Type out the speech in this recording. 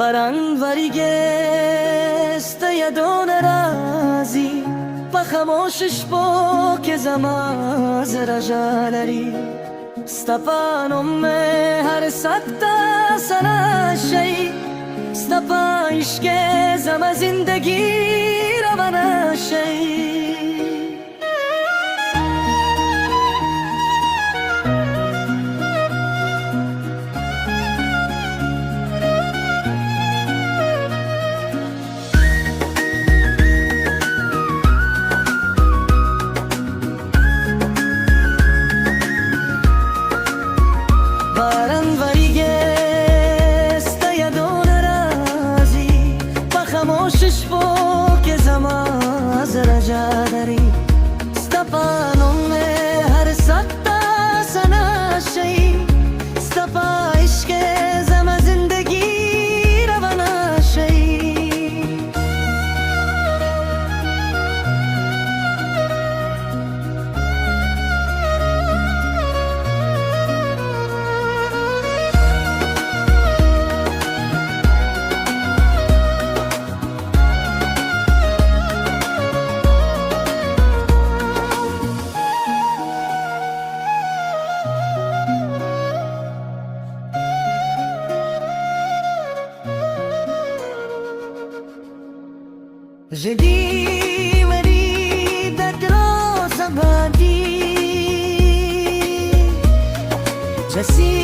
بارانوریگست یادون رازی پخموشش با که زماز رجالری ستپانم هر سکتا سناشی ستپا عشق زم زندگی رواناشی خاموشش بو که زماز رجادری ستپانم هر سکتا سناشی ستپا عشق زم زندگی رواناشی جدی مری دکرو سبادی جسی